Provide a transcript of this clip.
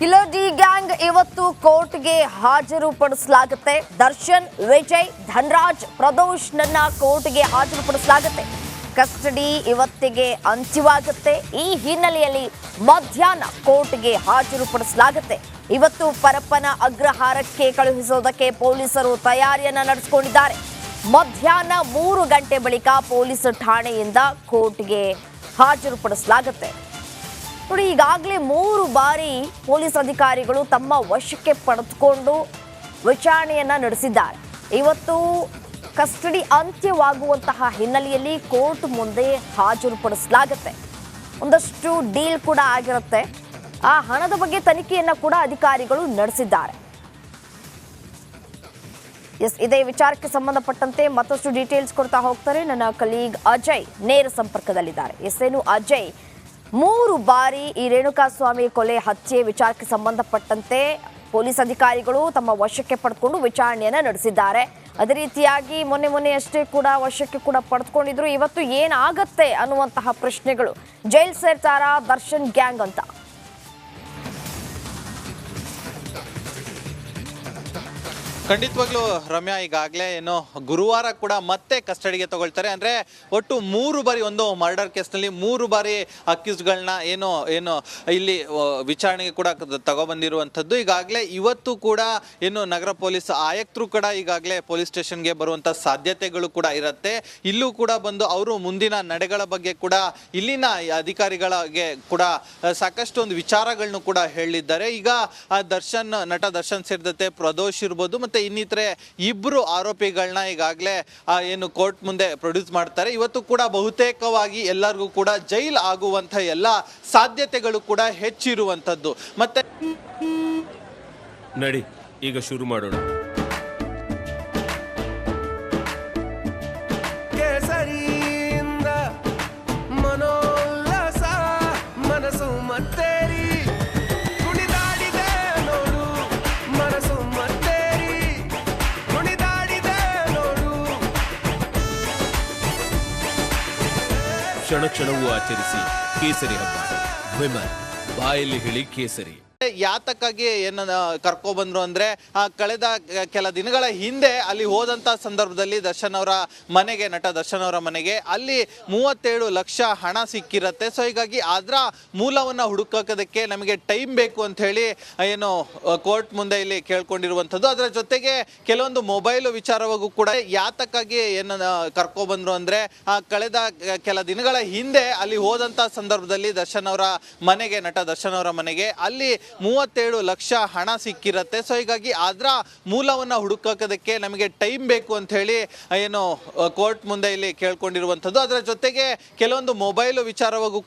ಕಿಲೋಡಿ gang ಇವತ್ತು ಕೋರ್ಟ್ಗೆ ಹಾಜರುಪಡಿಸಲಾಗುತ್ತೆ. ದರ್ಶನ್, ವಿಜಯ್, ಧನರಾಜ್, ಪ್ರದೋಷ್ನನ್ನ ಕೋರ್ಟ್ಗೆ ಹಾಜರುಪಡಿಸಲಾಗುತ್ತೆ. ಕಸ್ಟಡಿ ಇವತ್ತಿಗೆ ಅಂತ್ಯವಾಗುತ್ತೆ. ಈ ಹಿನ್ನೆಲೆಯಲ್ಲಿ ಮಧ್ಯಾಹ್ನ ಕೋರ್ಟ್ಗೆ ಹಾಜರುಪಡಿಸಲಾಗುತ್ತೆ. ಇವತ್ತು ಪರಪ್ಪನ ಅಗ್ರಹಾರಕ್ಕೆ ಕಳುಹಿಸೋದಕ್ಕೆ ಪೊಲೀಸರು ತಯಾರಿಯನ್ನ ನಡೆಸಿಕೊಂಡಿದ್ದಾರೆ. ಮಧ್ಯಾಹ್ನ 3 ಗಂಟೆ ಬಳಿಕ ಪೊಲೀಸ್ ಠಾಣೆಯಿಂದ ಕೋರ್ಟ್ಗೆ ಹಾಜರುಪಡಿಸಲಾಗುತ್ತೆ. ನೋಡಿ, ಈಗಾಗಲೇ 3 ಬಾರಿ ಪೊಲೀಸ್ ಅಧಿಕಾರಿಗಳು ತಮ್ಮ ವಶಕ್ಕೆ ಪಡೆದುಕೊಂಡು ವಿಚಾರಣೆಯನ್ನ ನಡೆಸಿದ್ದಾರೆ. ಇವತ್ತು ಕಸ್ಟಡಿ ಅಂತ್ಯವಾಗುವಂತಹ ಹಿನ್ನೆಲೆಯಲ್ಲಿ ಕೋರ್ಟ್ ಮುಂದೆ ಹಾಜರುಪಡಿಸಲಾಗುತ್ತೆ. ಒಂದಷ್ಟು ಡೀಲ್ ಕೂಡ ಆಗಿರುತ್ತೆ. ಆ ಹಣದ ಬಗ್ಗೆ ತನಿಖೆಯನ್ನ ಕೂಡ ಅಧಿಕಾರಿಗಳು ನಡೆಸಿದ್ದಾರೆ. ಇದೇ ವಿಚಾರಕ್ಕೆ ಸಂಬಂಧಪಟ್ಟಂತೆ ಮತ್ತಷ್ಟು ಡೀಟೇಲ್ಸ್ ಕೊಡ್ತಾ ಹೋಗ್ತಾರೆ ನನ್ನ ಕಲೀಗ್ ಅಜಯ್ ನೇರ ಸಂಪರ್ಕದಲ್ಲಿದ್ದಾರೆ. ಏನು ಅಜಯ್, 3 ಬಾರಿ ಈ ರೇಣುಕಾಸ್ವಾಮಿ ಕೊಲೆ ಹತ್ಯೆ ವಿಚಾರಕ್ಕೆ ಸಂಬಂಧಪಟ್ಟಂತೆ ಪೊಲೀಸ್ ಅಧಿಕಾರಿಗಳು ತಮ್ಮ ವಶಕ್ಕೆ ಪಡೆದುಕೊಂಡು ವಿಚಾರಣೆಯನ್ನ ನಡೆಸಿದ್ದಾರೆ. ಅದೇ ರೀತಿಯಾಗಿ ಮೊನ್ನೆ ಅಷ್ಟೇ ಕೂಡ ವಶಕ್ಕೆ ಕೂಡ ಪಡೆದುಕೊಂಡಿದ್ರು. ಇವತ್ತು ಏನಾಗತ್ತೆ ಅನ್ನುವಂತಹ ಪ್ರಶ್ನೆಗಳು. ಜೈಲ್ ಸೇರ್ತಾರಾ ದರ್ಶನ್ ಗ್ಯಾಂಗ್ ಅಂತ? ಖಂಡಿತವಾಗ್ಲೂ ರಮ್ಯಾ, ಈಗಾಗಲೇ ಏನು ಗುರುವಾರ ಕೂಡ ಮತ್ತೆ ಕಸ್ಟಡಿಗೆ ತಗೊಳ್ತಾರೆ. ಅಂದರೆ ಒಟ್ಟು 3 ಬಾರಿ ಒಂದು ಮರ್ಡರ್ ಕೇಸ್ನಲ್ಲಿ 3 ಬಾರಿ ಅಕ್ಯೂಸ್ಡ್ಗಳನ್ನ ಏನು ಇಲ್ಲಿ ವಿಚಾರಣೆಗೆ ಕೂಡ ತಗೊಬಂದಿರುವಂಥದ್ದು. ಈಗಾಗಲೇ ಇವತ್ತು ಕೂಡ ಏನು ನಗರ ಪೊಲೀಸ್ ಆಯುಕ್ತರು ಕೂಡ ಈಗಾಗಲೇ ಪೊಲೀಸ್ ಸ್ಟೇಷನ್ಗೆ ಬರುವಂಥ ಸಾಧ್ಯತೆಗಳು ಕೂಡ ಇರುತ್ತೆ. ಇಲ್ಲೂ ಕೂಡ ಬಂದು ಅವರು ಮುಂದಿನ ನಡೆಗಳ ಬಗ್ಗೆ ಕೂಡ ಇಲ್ಲಿನ ಅಧಿಕಾರಿಗಳಿಗೆ ಕೂಡ ಸಾಕಷ್ಟು ಒಂದು ವಿಚಾರಗಳನ್ನು ಕೂಡ ಹೇಳಿದ್ದಾರೆ. ಈಗ ನಟ ದರ್ಶನ್ ಸೇರಿದಂತೆ ಪ್ರದೋಷ್ ಇರ್ಬೋದು ಮತ್ತೆ ಇನ್ನಿತರೆ 2 ಆರೋಪಿಗಳನ್ನ ಈಗಾಗಲೇ ಏನು ಕೋರ್ಟ್ ಮುಂದೆ ಪ್ರೊಡ್ಯೂಸ್ ಮಾಡ್ತಾರೆ. ಇವತ್ತು ಕೂಡ ಬಹುತೇಕವಾಗಿ ಎಲ್ಲರಿಗೂ ಕೂಡ ಜೈಲ್ ಆಗುವಂಥ ಎಲ್ಲ ಸಾಧ್ಯತೆಗಳು ಕೂಡ ಹೆಚ್ಚಿರುವಂಥದ್ದು. ಮತ್ತೆ ನಡಿ ಈಗ ಶುರು ಮಾಡೋಣ. ಮನೋಲ್ಲಾಸ ಮನಸ್ಸು ಮತ್ತೇರಿ ಕುಣಿದಾಡಿದೆ ನೋಡು, ಮನಸ್ಸು ಮತ್ತೇರಿ ಕುಣಿದಾಡಿದೆ ನೋಡು. ಕ್ಷಣ ಕ್ಷಣವೂ ಆಚರಿಸಿ ಕೇಸರಿ ಹಬ್ಬ. ವಿಮಲ್ ಬಾಯಲ್ಲಿ ಹೇಳಿ ಕೇಸರಿ. ಯಾತಕ್ಕಾಗಿ ಏನನ್ನ ಕರ್ಕೊಬಂದ್ರು ಅಂದ್ರೆ ಕಳೆದ ಕೆಲ ದಿನಗಳ ಹಿಂದೆ ಅಲ್ಲಿ ಹೋದಂತ ಸಂದರ್ಭದಲ್ಲಿ ನಟ ದರ್ಶನ್ ಅವರ ಮನೆಗೆ ಅಲ್ಲಿ 37 ಲಕ್ಷ ಹಣ ಸಿಕ್ಕಿರತ್ತೆ. ಸೊ ಹೀಗಾಗಿ ಅದರ ಮೂಲವನ್ನ ಹುಡುಕೋದಕ್ಕೆ ನಮಗೆ ಟೈಮ್ ಬೇಕು ಅಂತ ಹೇಳಿ ಏನು ಕೋರ್ಟ್ ಮುಂದೆ ಇಲ್ಲಿ ಕೇಳ್ಕೊಂಡಿರುವಂಥದ್ದು. ಅದರ ಜೊತೆಗೆ ಕೆಲವೊಂದು ಮೊಬೈಲ್ ವಿಚಾರವಾಗೂ ಕೂಡ ಯಾತಕ್ಕಾಗಿ ಏನನ್ನ ಕರ್ಕೊಬಂದ್ರು ಅಂದ್ರೆ ಕಳೆದ ಕೆಲ ದಿನಗಳ ಹಿಂದೆ ಅಲ್ಲಿ ಹೋದಂತ ಸಂದರ್ಭದಲ್ಲಿ ನಟ ದರ್ಶನ್ ಅವರ ಮನೆಗೆ ಅಲ್ಲಿ 37 ಲಕ್ಷ ಹಣ ಸಿಕ್ಕಿರತ್ತೆ. ಸೊ ಹೀಗಾಗಿ ಅದರ ಮೂಲವನ್ನ ಹುಡುಕೋದಕ್ಕೆ ನಮಗೆ ಟೈಮ್ ಬೇಕು ಅಂತ ಹೇಳಿ ಏನು ಕೋರ್ಟ್ ಮುಂದೆ ಇಲ್ಲಿ ಕೇಳ್ಕೊಂಡಿರುವಂಥದ್ದು. ಅದರ ಜೊತೆಗೆ ಕೆಲವೊಂದು ಮೊಬೈಲ್ ವಿಚಾರವಾಗೂ ಕೂಡ